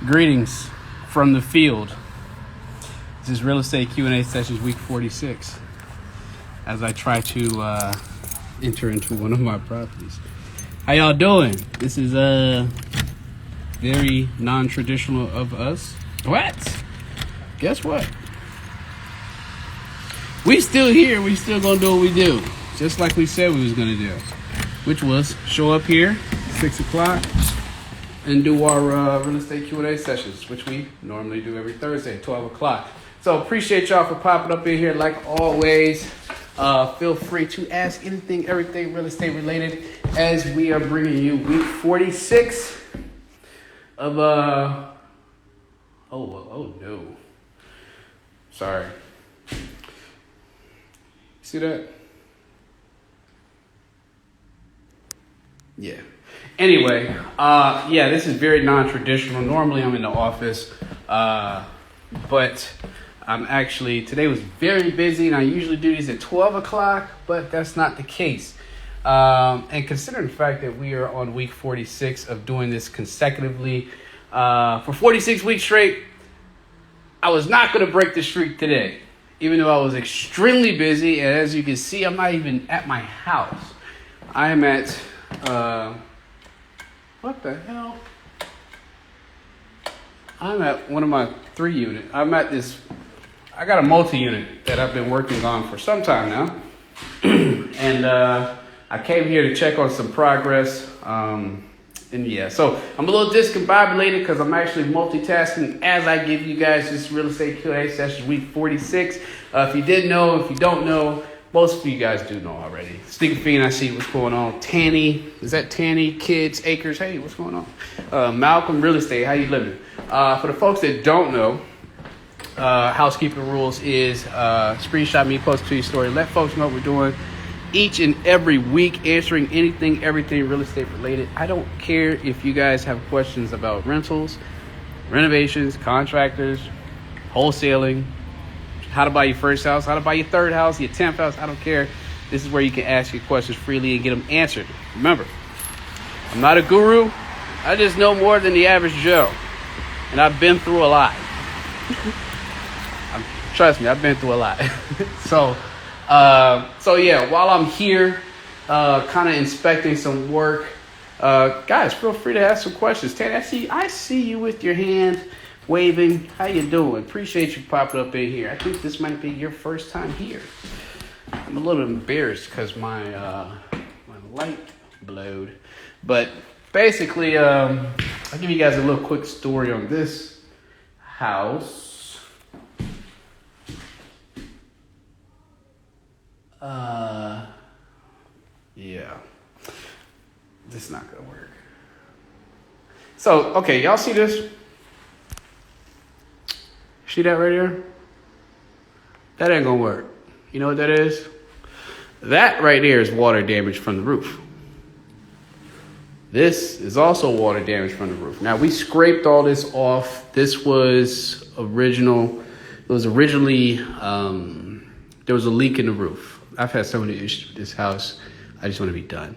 Greetings from the field. This is Real Estate Q&A Sessions Week 46 as I try to enter into one of my properties. How y'all doing? This is very non-traditional of us. What? Guess what? We still here. We still gonna do what we do. Just like we said we was gonna do. Which was show up here, 6 o'clock. And do our real estate Q&A sessions, which we normally do every Thursday at 12 o'clock. So appreciate y'all for popping up in here. Like always, feel free to ask anything, everything real estate related as we are bringing you week 46 of, oh no. Sorry. See that? Yeah. Anyway, this is very non-traditional. Normally I'm in the office, but I'm actually, today was very busy, and I usually do these at 12 o'clock, but that's not the case. And considering the fact that we are on week 46 of doing this consecutively for 46 weeks straight, I was not going to break the streak today, even though I was extremely busy. And as you can see, I'm not even at my house. I am at... what the hell? I'm at one of my 3 units. I got a multi-unit that I've been working on for some time now. And I came here to check on some progress. So I'm a little discombobulated because I'm actually multitasking as I give you guys this real estate Q&A session week 46. If you didn't know, if you don't know, most of you guys do know already. Sneaker Fiend, I see what's going on. Tanny, is that Tanny? Kids, Acres, hey, what's going on? Malcolm, Real Estate, how you living? For the folks that don't know, housekeeping rules is screenshot me, post to your story. Let folks know what we're doing each and every week, answering anything, everything real estate related. I don't care if you guys have questions about rentals, renovations, contractors, wholesaling, how to buy your first house, how to buy your third house, your 10th house. I don't care. This is where you can ask your questions freely and get them answered. Remember, I'm not a guru. I just know more than the average Joe. And I've been through a lot. Trust me, I've been through a lot. So while I'm here, kind of inspecting some work, guys, feel free to ask some questions. Ted, I see you with your hand waving. How you doing? Appreciate you popping up in here. I think this might be your first time here. I'm a little embarrassed because my light blowed. But basically, I'll give you guys a little quick story on this house. This is not gonna work. So, okay, y'all see this? See that right here? That ain't gonna work. You know what that is? That right there is water damage from the roof. This is also water damage from the roof. Now, we scraped all this off. This was original. It was originally, there was a leak in the roof. I've had so many issues with this house. I just want to be done.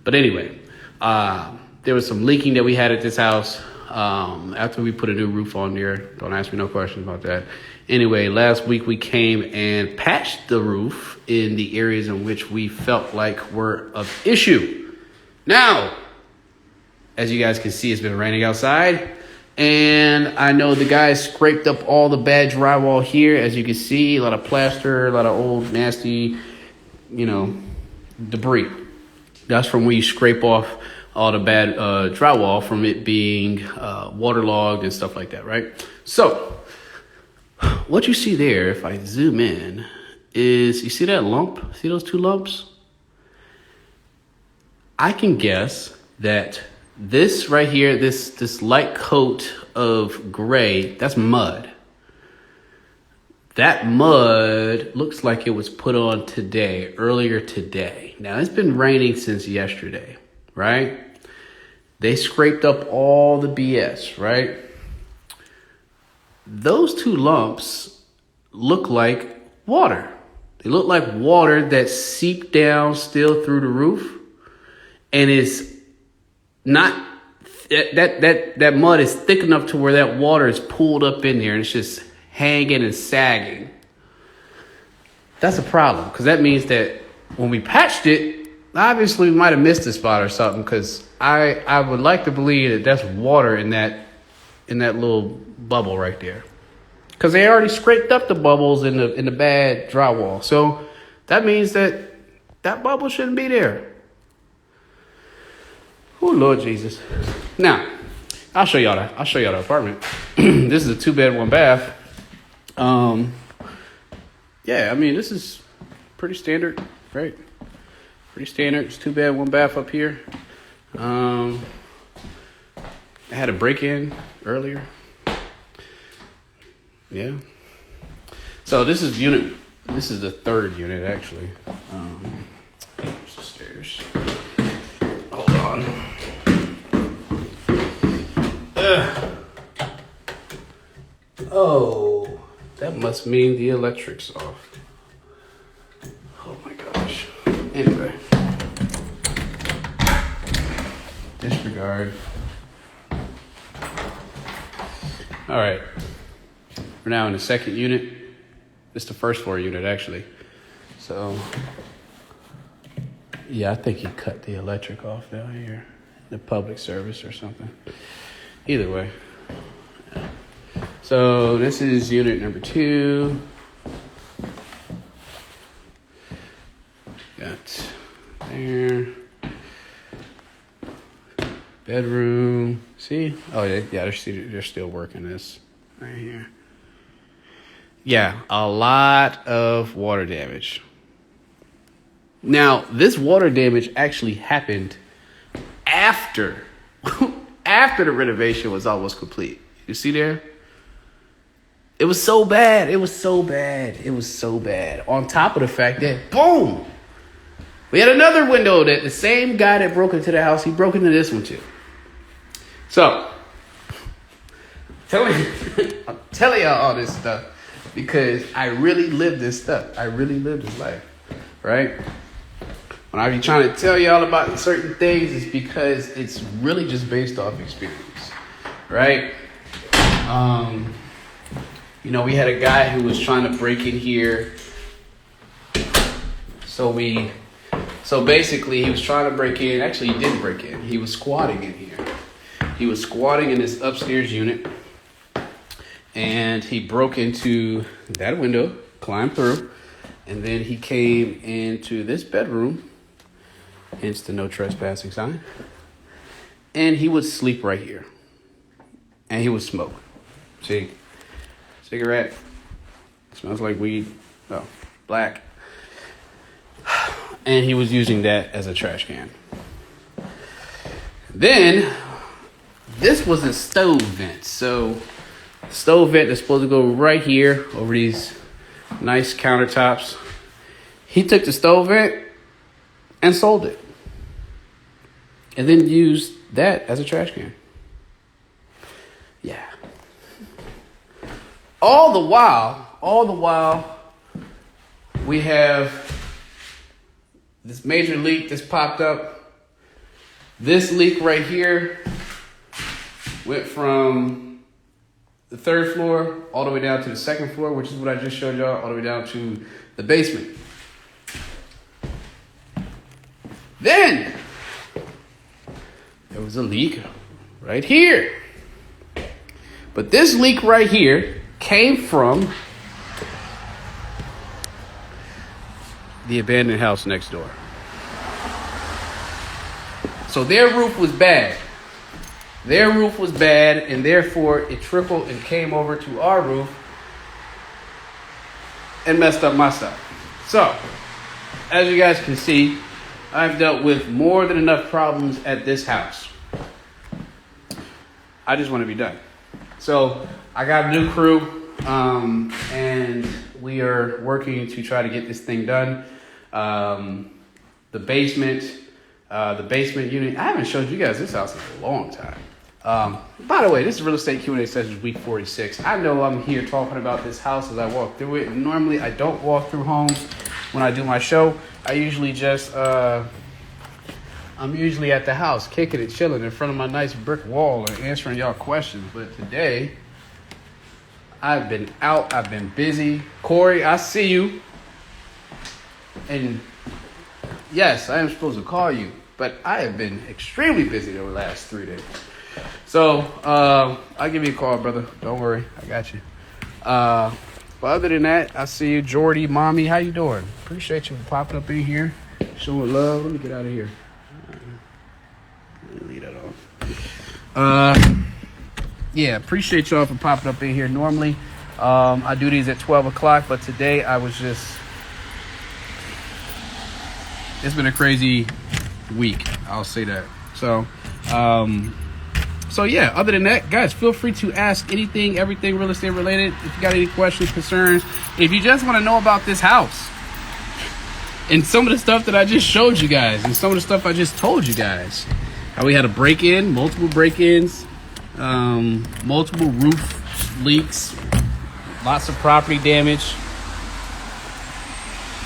But anyway, there was some leaking that we had at this house. After we put a new roof on there. Don't ask me no questions about that. Anyway, last week we came and patched the roof in the areas in which we felt like were of issue. Now, as you guys can see, it's been raining outside. And I know the guys scraped up all the bad drywall here. As you can see, a lot of plaster, a lot of old, nasty, debris. That's from where you scrape off all the bad drywall from it being waterlogged and stuff like that, right? So, what you see there, if I zoom in, is, you see that lump? See those two lumps? I can guess that this right here, this light coat of gray, that's mud. That mud looks like it was put on earlier today. Now, it's been raining since yesterday, right? They scraped up all the BS, right? Those two lumps look like water. They look like water that seeped down still through the roof and is not that mud is thick enough to where that water is pulled up in there and it's just hanging and sagging. That's a problem, because that means that when we patched it, obviously we might have missed a spot or something, because I would like to believe that that's water in that little bubble right there, because they already scraped up the bubbles in the bad drywall. So that means that bubble shouldn't be there. Oh, Lord Jesus. Now, I'll show y'all the apartment. This is a 2-bed, 1-bath. Yeah, I mean, this is pretty standard, right? Pretty standard. It's 2-bed, 1-bath up here. I had a break-in earlier. Yeah. So this is the third unit, actually. Here's the stairs. Hold on. Oh, that must mean the electric's off. Oh my gosh. Anyway. Disregard. All right. We're now in the second unit. It's the first floor unit, actually. So, yeah, I think he cut the electric off down here. The public service or something. Either way. So this is unit number 2. Got there. Bedroom. See? Oh yeah, they're still working this right here. Yeah, a lot of water damage. Now, this water damage actually happened after the renovation was almost complete. You see there? It was so bad. On top of the fact that, boom, we had another window that the same guy that broke into the house, he broke into this one too. So, I'm telling y'all all this stuff because I really live this stuff. I really live this life, right? When I be trying to tell y'all about certain things, it's because it's really just based off experience, right? We had a guy who was trying to break in here. So basically he was trying to break in. Actually, he didn't break in. He was squatting in here. He was squatting in this upstairs unit. And he broke into that window, climbed through, and then he came into this bedroom, hence the no trespassing sign. And he would sleep right here. And he would smoke. See? Cigarette. Smells like weed. Oh, black. And he was using that as a trash can. Then, this was a stove vent. So, the stove vent is supposed to go right here over these nice countertops. He took the stove vent and sold it. And then used that as a trash can. Yeah. All the while, we have this major leak that's popped up. This leak right here went from the 3rd floor all the way down to the 2nd floor, which is what I just showed y'all, all the way down to the basement. Then there was a leak right here. But this leak right here came from the abandoned house next door. So their roof was bad. And therefore it trickled and came over to our roof and messed up my stuff. So, as you guys can see, I've dealt with more than enough problems at this house. I just want to be done. So, I got a new crew, and we are working to try to get this thing done. The basement unit. I haven't showed you guys this house in a long time. By the way, this is Real Estate Q&A Sessions week 46. I know I'm here talking about this house as I walk through it. And normally, I don't walk through homes when I do my show. I usually just I'm usually at the house, kicking it, chilling in front of my nice brick wall and answering y'all questions. But today, I've been out. I've been busy. Corey, I see you. And yes, I am supposed to call you. But I have been extremely busy over the last 3 days. So, I'll give you a call, brother. Don't worry. I got you. But other than that, I see you. Jordy, Mommy, how you doing? Appreciate you for popping up in here. Showing love. Let me get out of here. Let me leave that off. Yeah, appreciate y'all for popping up in here. Normally, I do these at 12 o'clock, but today I was just... It's been a crazy week. I'll say that. So yeah, other than that, guys, feel free to ask anything, everything real estate related. If you got any questions, concerns, if you just want to know about this house and some of the stuff that I just showed you guys and some of the stuff I just told you guys, how we had a break-in, multiple break-ins, multiple roof leaks, lots of property damage.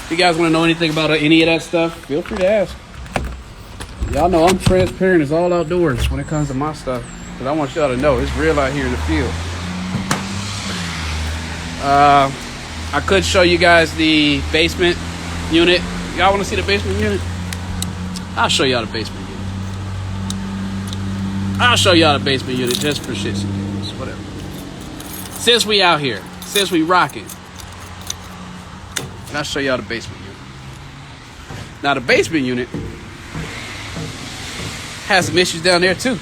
If you guys want to know anything about any of that stuff, feel free to ask. Y'all know I'm transparent as all outdoors when it comes to my stuff. Because I want y'all to know it's real out here in the field. I could show you guys the basement unit. Y'all want to see the basement unit? I'll show y'all the basement unit. I'll show y'all the basement unit just for shits and giggles. Whatever. Since we out here. Since we rocking. And I'll show y'all the basement unit. Now the basement unit has some issues down there too.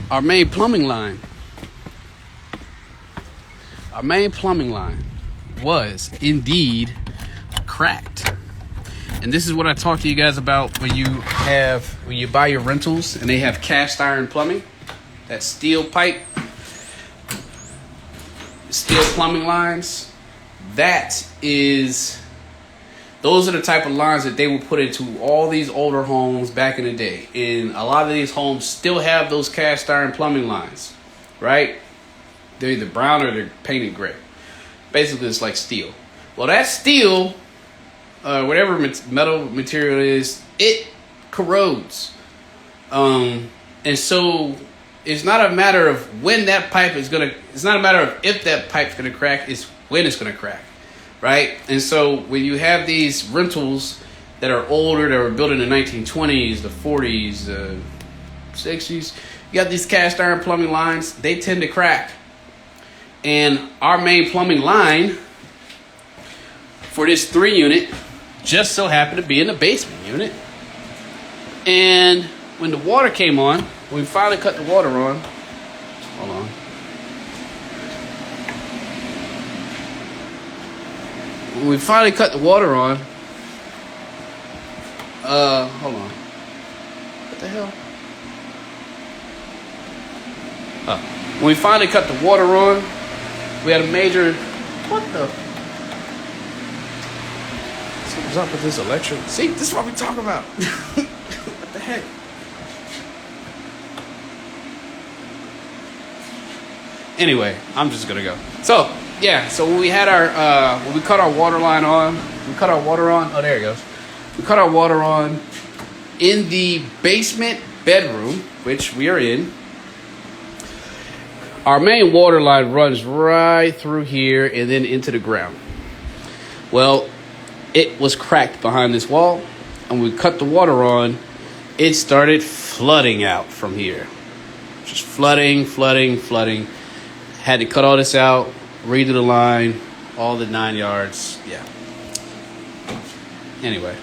Our main plumbing line was indeed cracked. And this is what I talked to you guys about when you buy your rentals and they have cast iron plumbing, that steel pipe, steel plumbing lines. Those are the type of lines that they will put into all these older homes back in the day. And a lot of these homes still have those cast iron plumbing lines, right? They're either brown or they're painted gray. Basically, it's like steel. Well, that steel, whatever metal material it is, it corrodes. And so it's not a matter of when that pipe is going to... It's not a matter of if that pipe's going to crack. It's when it's going to crack. Right? And so when you have these rentals that are older, that were built in the 1920s, the 40s, the 60s, you got these cast iron plumbing lines, they tend to crack. And our main plumbing line for this 3 unit just so happened to be in the basement unit. And when the water came on, when we finally cut the water on, hold on. When we finally cut the water on, hold on. What the hell? When we finally cut the water on, we had a major, what the? Something's up with this electric. See, this is what we talk about. What the heck? Anyway, I'm just gonna go. So, yeah, so when we had when we cut our water line on, oh, there it goes. We cut our water on in the basement bedroom, which we are in. Our main water line runs right through here and then into the ground. Well, it was cracked behind this wall, and we cut the water on, it started flooding out from here. Just flooding. Had to cut all this out, redo the line, all the 9 yards. Yeah. Anyway,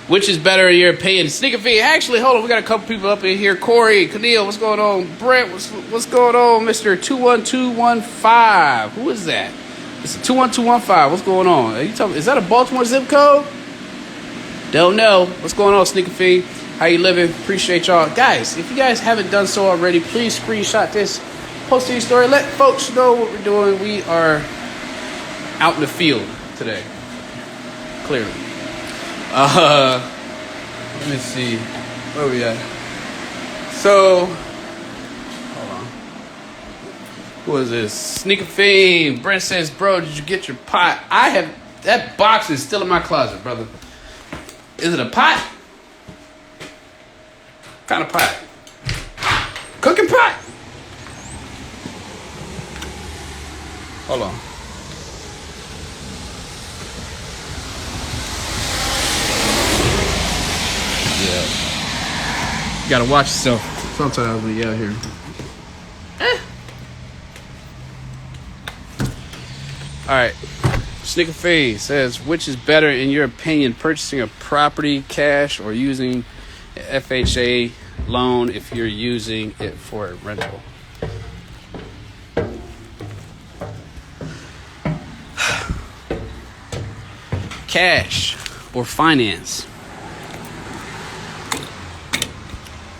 which is better in your opinion? Sneaker fee. Actually, hold on. We got a couple people up in here. Corey, Camille, what's going on? Brent, what's going on? Mr. 21215. Who is that? It's a 21215. What's going on? Are you talking? Is that a Baltimore zip code? Don't know. What's going on, Sneaker fee? How you living? Appreciate y'all. Guys, if you guys haven't done so already, please screenshot this. Post your story. Let folks know what we're doing. We are out in the field today. Clearly. Let me see. Where we at? So, hold on. Who is this? Sneaker Fiend. Brent says, bro, did you get your pot? That box is still in my closet, brother. Is it a pot? What kind of pot? Cooking pot? Hold on. Yeah. You gotta watch yourself sometimes when you're out here. Alright. Snicker Phase says, which is better in your opinion, purchasing a property cash or using an FHA loan if you're using it for a rental? Cash or finance?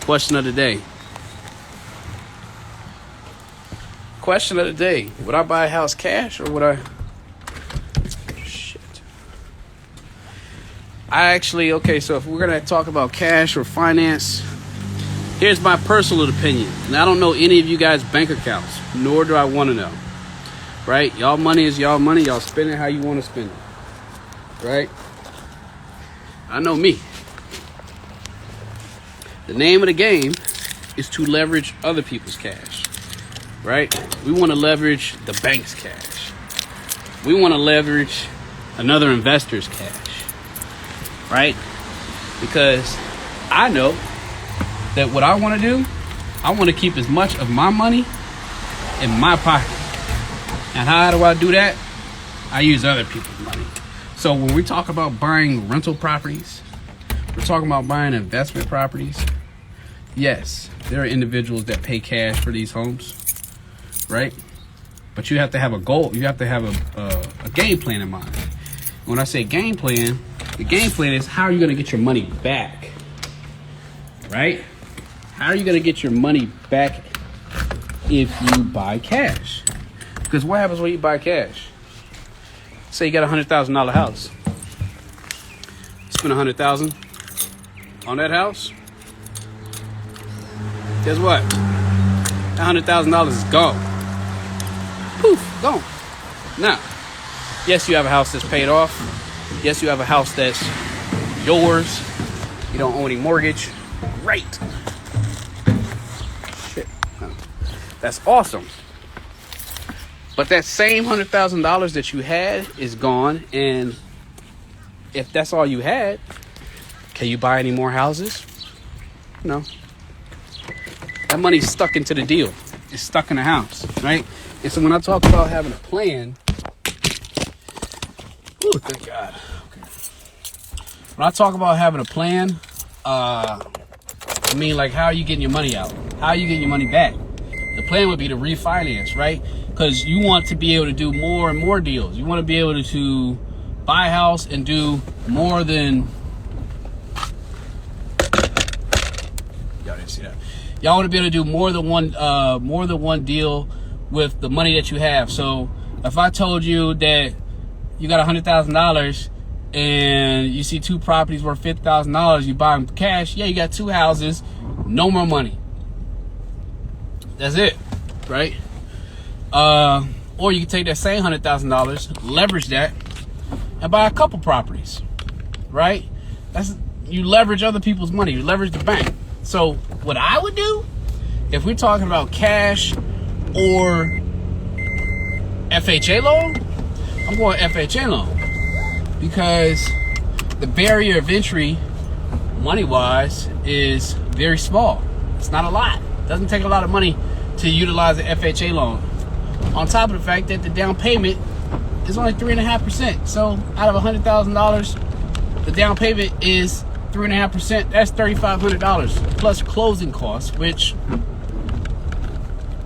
Question of the day. Question of the day. Would I buy a house cash or would I... Shit. Okay, so if we're going to talk about cash or finance, here's my personal opinion. And I don't know any of you guys' bank accounts, nor do I want to know. Right? Y'all money is y'all money. Y'all spend it how you want to spend it. Right? I know me. The name of the game is to leverage other people's cash. Right? We want to leverage the bank's cash. We want to leverage another investor's cash. Right? Because I know that what I want to do, I want to keep as much of my money in my pocket. And how do I do that? I use other people's money. So when we talk about buying rental properties, we're talking about buying investment properties. Yes, there are individuals that pay cash for these homes, right? But you have to have a goal. You have to have a game plan in mind. When I say game plan, the game plan is how are you going to get your money back, right? How are you going to get your money back if you buy cash? Because what happens when you buy cash? Say you got a $100,000 house. Spend $100,000 on that house. Guess what? That $100,000 is gone. Poof, gone. Now, yes, you have a house that's paid off. Yes, you have a house that's yours. You don't owe any mortgage. Great. Shit. That's awesome. But that same $100,000 that you had is gone. And if that's all you had, can you buy any more houses? No. That money's stuck into the deal. It's stuck in the house, right? And so when I talk about having a plan, oh, thank God. Okay. When I talk about having a plan, I mean, like, how are you getting your money out? How are you getting your money back? The plan would be to refinance, right? Because you want to be able to do more and more deals. You want to be able to buy a house and do more than... Y'all didn't see that. Y'all want to be able to do more than one deal with the money that you have. So if I told you that you got $100,000 and you see two properties worth $50,000, you buy them cash, yeah, you got two houses, no more money. That's it, right? Or you can take that same $100,000, leverage that, and buy a couple properties, right? You leverage other people's money. You leverage the bank. So what I would do, if we're talking about cash or FHA loan, I'm going FHA loan because the barrier of entry, money-wise, is very small. It's not a lot. It doesn't take a lot of money to utilize an FHA loan. On top of the fact that the down payment is only 3.5%. So out of $100,000, the down payment is 3.5%. That's $3,500 plus closing costs, which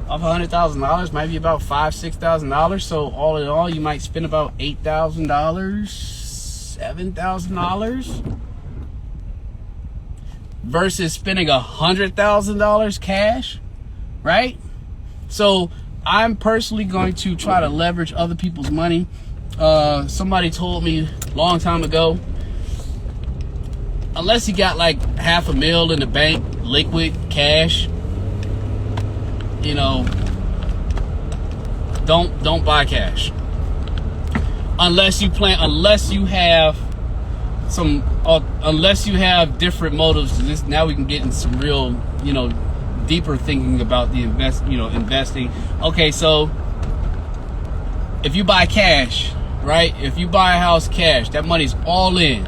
of $100,000 might be about $5,000-$6,000. So all in all, you might spend about $8,000, $7,000 versus spending $100,000 cash, right? So I'm personally going to try to leverage other people's money. Somebody told me a long time ago, unless you got like $500,000 in the bank, liquid cash, you know, don't buy cash. Unless you have some unless you have different motives, now we can get in some real, deeper thinking about the investing. Okay, so if you buy cash, right? If you buy a house cash, that money's all in.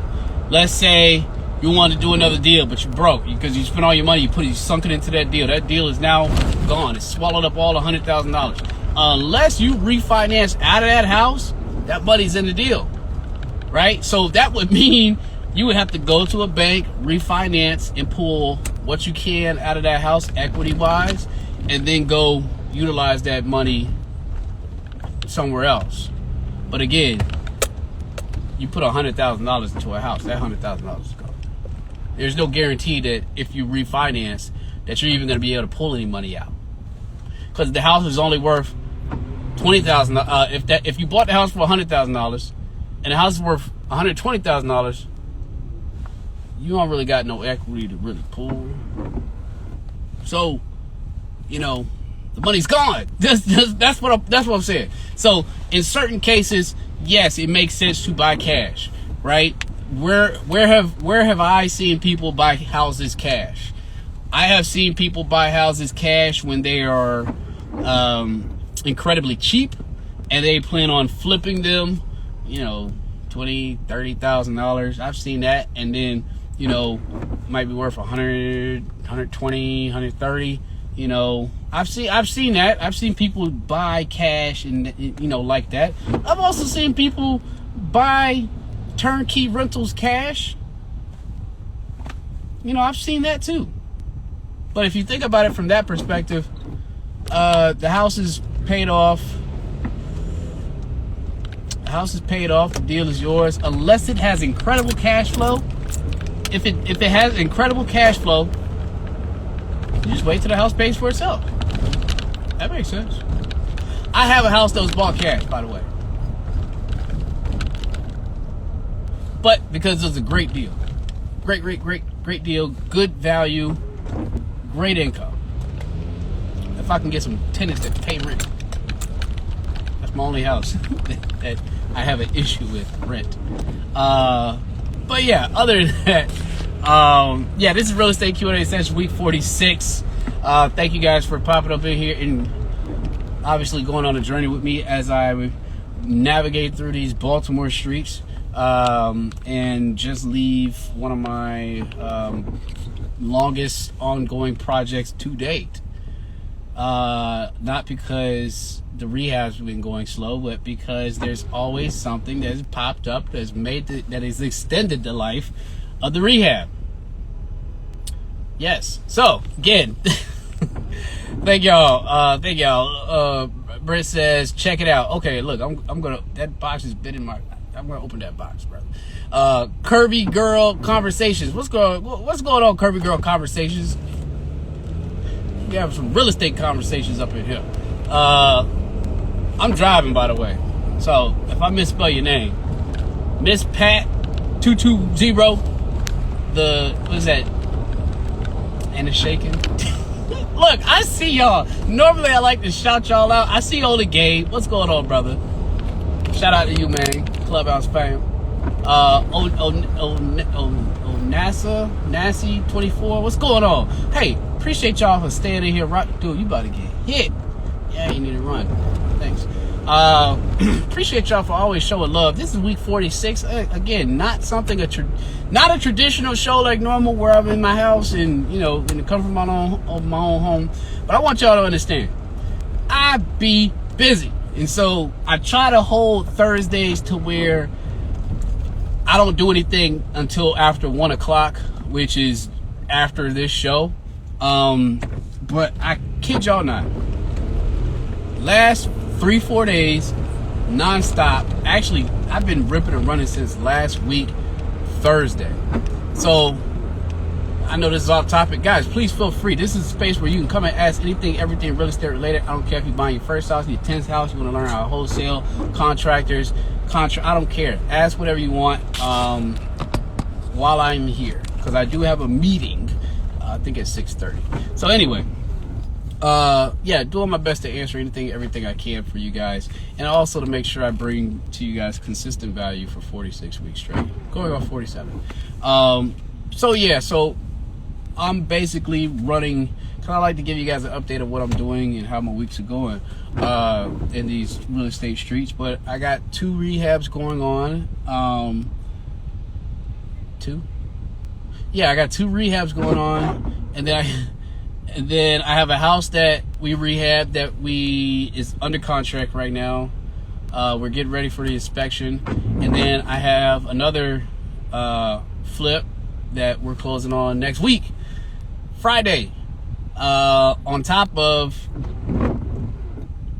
Let's say you want to do another deal, but you're broke because you spent all your money, you sunk it into that deal. That deal is now gone. It's swallowed up all $100,000. Unless you refinance out of that house, that money's in the deal, right? So that would mean you would have to go to a bank, refinance, and pull what you can out of that house equity-wise, and then go utilize that money somewhere else. But again, you put $100,000 into a house, that $100,000 is gone. There's no guarantee that if you refinance that you're even going to be able to pull any money out, because the house is only worth $20,000. If you bought the house for $100,000 and the house is worth $120,000, you don't really got no equity to really pull. So, the money's gone. That's what I'm saying. So in certain cases, yes, it makes sense to buy cash, right? Where have I seen people buy houses cash? I have seen people buy houses cash when they are incredibly cheap and they plan on flipping them, $20,000, $30,000. I've seen that, and then might be worth 100, 120, 130. I've seen that. I've seen people buy cash and like that. I've also seen people buy turnkey rentals cash. I've seen that too. But if you think about it from that perspective, the house is paid off. The house is paid off. The deal is yours, unless it has incredible cash flow. If it has incredible cash flow, you just wait till the house pays for itself. That makes sense. I have a house that was bought cash, by the way, but because it was a great deal, great deal, good value, great income. If I can get some tenants that pay rent, that's my only house that I have an issue with rent. But yeah, other than that, this is Real Estate Q&A session week 46. Thank you guys for popping up in here and obviously going on a journey with me as I navigate through these Baltimore streets, and just leave one of my longest ongoing projects to date. Not because the rehab's been going slow, but because there's always something that's popped up that has extended the life of the rehab. Yes. So again, thank y'all. Britt says, check it out. Okay, look, I'm gonna. That box has been in my. I'm gonna open that box, brother. Kirby Girl Conversations. What's going on, Kirby Girl Conversations? We have some real estate conversations up in here. I'm driving, by the way, so if I misspell your name, Miss Pat 220. What is that? And it's shaking. Look, I see y'all. Normally I like to shout y'all out. I see Old Gabe. What's going on, brother? Shout out to you, man. Clubhouse fam. Nasi 24. What's going on? Hey, appreciate y'all for staying in here. Dude, you about to get hit. Yeah, you need to run. Thanks. Appreciate y'all for always showing love. This is week 46. Again, not a traditional show like normal where I'm in my house and in the comfort of my own home. But I want y'all to understand, I be busy, and so I try to hold Thursdays to where I don't do anything until after 1 o'clock, which is after this show. But I kid y'all not, last 3-4 days non-stop. Actually, I've been ripping and running since last week Thursday. So I know this is off topic, guys. Please feel free. This is a space where you can come and ask anything, everything real estate related. I don't care if you're buying your first house, your 10th house, you want to learn how to wholesale, contractors, I don't care. Ask whatever you want while I'm here, because I do have a meeting. I think at 6:30. So anyway, yeah, doing my best to answer everything I can for you guys, and also to make sure I bring to you guys consistent value for 46 weeks straight, going on 47. So I'm basically running. Kind of like to give you guys an update of what I'm doing and how my weeks are going in these real estate streets. But I got 2 rehabs going on. 2? Yeah, I got 2 rehabs going on, and then I have a house that we rehabbed that is under contract right now. We're getting ready for the inspection, and then I have another flip that we're closing on next week, Friday. On top of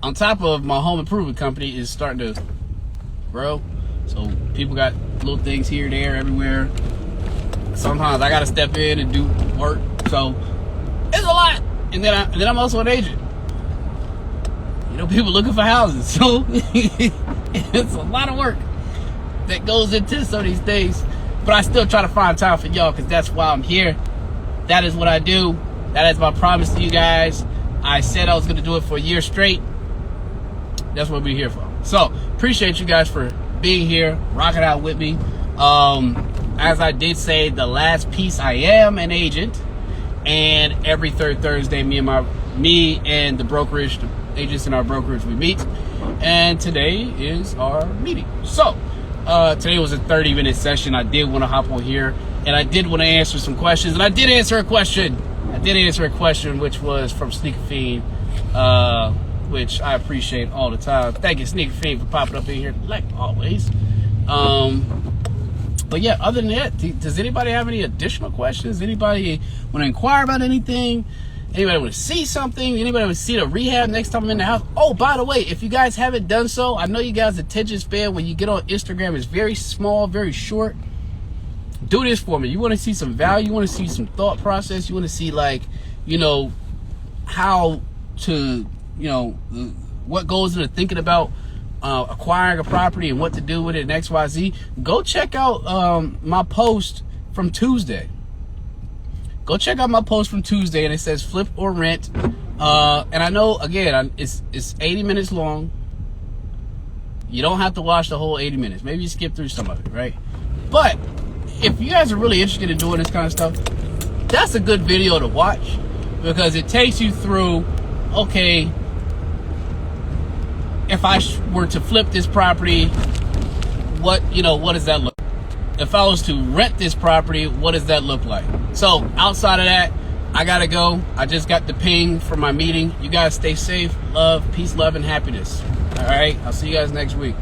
my home improvement company is starting to grow, so people got little things here, there, everywhere. Sometimes I gotta step in and do work, so it's a lot. And then I'm also an agent. You know, people looking for houses, so it's a lot of work that goes into some of these things. But I still try to find time for y'all, because that's why I'm here. That is what I do. That is my promise to you guys. I said I was going to do it for a year straight. That's what we're here for. So, appreciate you guys for being here, rocking out with me. As I did say, the last piece, I am an agent. And every third Thursday, me and the brokerage, the agents in our brokerage, we meet. And today is our meeting. So, today was a 30-minute session. I did want to hop on here, and I did want to answer some questions. And I did answer a question. Which was from Sneaker Fiend, which I appreciate all the time. Thank you, Sneaker Fiend, for popping up in here like always. But yeah, other than that, does anybody have any additional questions? Anybody want to inquire about anything? Anybody want to see something? Anybody want to see the rehab next time I'm in the house? Oh, by the way, if you guys haven't done so, I know you guys' attention span when you get on Instagram is very small, very short. Do this for me. You want to see some value, you want to see some thought process, you want to see, like, you know, how to, you know, what goes into thinking about acquiring a property and what to do with it and XYZ. Go check out my post from Tuesday. Go check out my post from Tuesday, and it says flip or rent. And I know, again, it's 80 minutes long. You don't have to watch the whole 80 minutes. Maybe you skip through some of it, right? But if you guys are really interested in doing this kind of stuff, that's a good video to watch, because it takes you through, okay, if I were to flip this property, what does that look like? If I was to rent this property, what does that look like? So outside of that, I gotta go. I just got the ping for my meeting. You guys stay safe, love, peace, love, and happiness. All right, I'll see you guys next week.